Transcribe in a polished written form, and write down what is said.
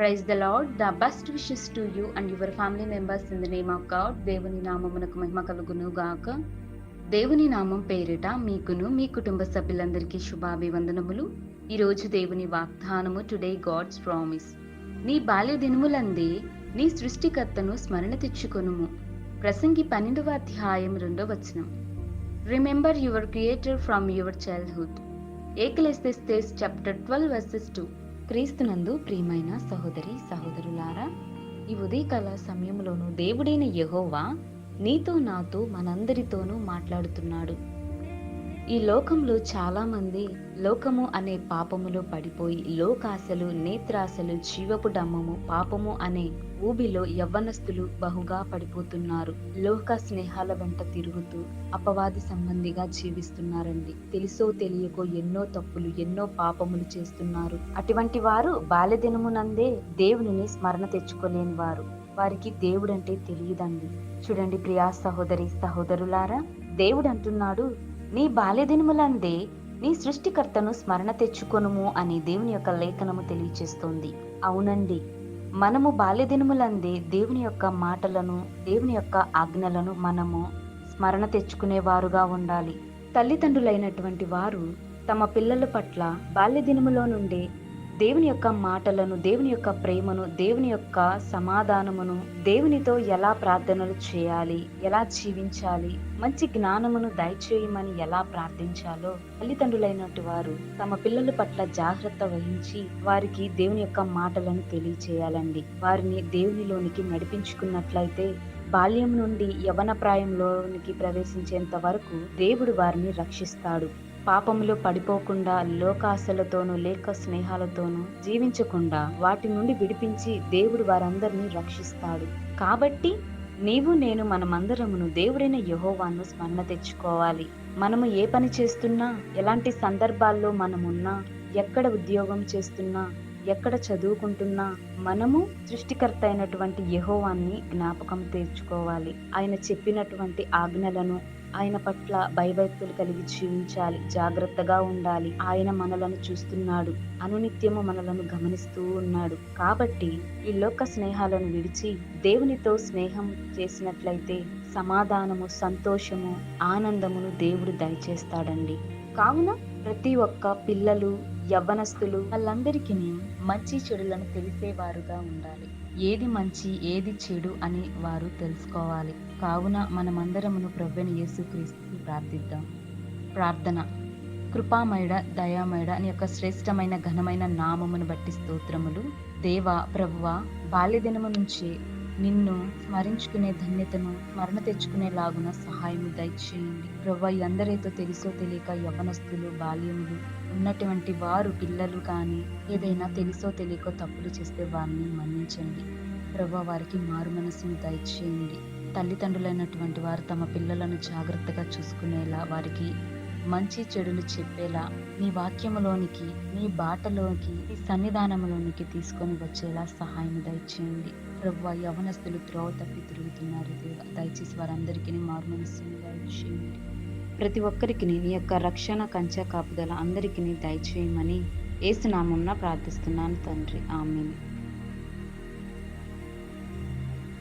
Praise the Lord. The best wishes to you and your family members in the name of God. దేవుని నామమునకు మహిమ కలుగును గాక. దేవుని నామం పేరిట మీకును మీ కుటుంబ సభ్యులందరికీ శుభాభివందనములు. ఈరోజు దేవుని వాగ్దానము, టుడే గాడ్స్ ప్రామిస్. నీ బాల్య దినములందే నీ సృష్టికర్తను స్మరణ తెచ్చుకొనుము. ప్రసంగి 12వ అధ్యాయం 2వ వచనం. Remember your creator from your childhood. Ecclesiastes chapter 12 verses 2. క్రీస్తునందు ప్రియమైన సహోదరి సహోదరులారా, ఈ ఉదయకాల సమయంలోనూ దేవుడైన యెహోవా నీతో నాతో మనందరితోనూ మాట్లాడుతున్నాడు. ఈ లోకంలో చాలా మంది లోకము అనే పాపములో పడిపోయి లోకాశలు, నేత్రాశలు, జీవపు డమ్మము, పాపము అనే ఊబిలో యవ్వనస్తులు బహుగా పడిపోతున్నారు. లోక స్నేహాల వెంట తిరుగుతూ అపవాది సంబంధిగా జీవిస్తున్నారండి. తెలుసో తెలియకో ఎన్నో తప్పులు, ఎన్నో పాపములు చేస్తున్నారు. అటువంటి వారు బాల్యదినమునందే దేవునిని స్మరణ తెచ్చుకోలేని వారు. వారికి దేవుడంటే తెలియదండి. చూడండి ప్రియా సహోదరి సహోదరులారా, దేవుడు అంటున్నాడు, నీ బాల్యదినములందే నీ సృష్టికర్తను స్మరణ తెచ్చుకొనుము అని దేవుని యొక్క లేఖనము తెలియచేస్తోంది. అవునండి, మనము బాల్యదినములందే దేవుని యొక్క మాటలను, దేవుని యొక్క ఆజ్ఞలను మనము స్మరణ తెచ్చుకునేవారుగా ఉండాలి. తల్లిదండ్రులైనటువంటి వారు తమ పిల్లల పట్ల బాల్యదినములో నుండే దేవుని యొక్క మాటలను, దేవుని యొక్క ప్రేమను, దేవుని యొక్క సమాధానమును, దేవునితో ఎలా ప్రార్థనలు చేయాలి, ఎలా జీవించాలి, మంచి జ్ఞానమును దయచేయమని ఎలా ప్రార్థించాలో తల్లిదండ్రులైనటువంటి వారు తమ పిల్లల పట్ల జాగ్రత్త వహించి వారికి దేవుని యొక్క మాటలను తెలియచేయాలండి. వారిని దేవునిలోనికి నడిపించుకున్నట్లయితే బాల్యం నుండి యవ్వన ప్రాయంలోనికి ప్రవేశించేంత వరకు దేవుడు వారిని రక్షిస్తాడు. పాపములో పడిపోకుండా లోకాశలతోనూ లేక స్నేహాలతోనూ జీవించకుండా వాటి నుండి విడిపించి దేవుడు వారందరినీ రక్షిస్తాడు. కాబట్టి నీవు నేను మనమందరమును దేవుడైన యెహోవాను స్మరణ తెచ్చుకోవాలి. మనము ఏ పని చేస్తున్నా, ఎలాంటి సందర్భాల్లో మనమున్నా, ఎక్కడ ఉద్యోగం చేస్తున్నా, ఎక్కడ చదువుకుంటున్నా, మనము సృష్టికర్త అయినటువంటి యెహోవాన్ని జ్ఞాపకం తెచ్చుకోవాలి. ఆయన చెప్పినటువంటి ఆజ్ఞలను, ఆయన పట్ల భయభక్తులు కలిగి జీవించాలి, జాగ్రత్తగా ఉండాలి. ఆయన మనలను చూస్తున్నాడు, అనునిత్యము మనలను గమనిస్తూ ఉన్నాడు. కాబట్టి ఈ లోక స్నేహాలను విడిచి దేవునితో స్నేహం చేసినట్లయితే సమాధానము, సంతోషము, ఆనందమును దేవుడు దయచేస్తాడండి. కావున ప్రతి ఒక్క పిల్లలు, యవ్వనస్తులు వాళ్ళందరికీ మంచి చెడులను తెలిసేవారుగా ఉండాలి. ఏది మంచి, ఏది చెడు అని వారు తెలుసుకోవాలి. కావున మనమందరమును ప్రభువైన యేసుక్రీస్తుని ప్రార్థిద్దాం. ప్రార్థన. కృపామయుడ, దయామయుడ నీ యొక్క శ్రేష్టమైన ఘనమైన నామమును బట్టి స్తోత్రములు. దేవా, ప్రభువా, బాల్యదినము నుంచి నిన్ను స్మరించుకునే ధన్యతను, స్మరణ తెచ్చుకునేలాగున సహాయము దయచేయండి. ప్రభువా, అందరితో తెలుసో తెలియక యవ్వనస్తులు, బాల్యములు ఉన్నటువంటి వారు, పిల్లలు కానీ ఏదైనా తెలుసో తెలియక తప్పులు చేస్తే వారిని మన్నించండి. ప్రభువా, వారికి మారు మనసును దయచేయండి. తల్లిదండ్రులైనటువంటి వారు తమ పిల్లలను జాగ్రత్తగా చూసుకునేలా, వారికి మంచి చెడులు చెప్పేలా, నీ వాక్యములోనికి, నీ బాటలోనికి, నీ సన్నిధానంలోనికి తీసుకొని వచ్చేలా సహాయం దయచేయండి. ప్రభువా, యవ్వనస్తులు త్రోవ తప్పి తిరుగుతున్నారు. దయచేసి వారందరికీ మారు మనస్సును దయచేయండి. ప్రతి ఒక్కరికి నీ యొక్క రక్షణ, కంచె కాపుదల అందరికీ దయచేయమని యేసు నామమున ప్రార్థిస్తున్నాను తండ్రి. ఆమేన్.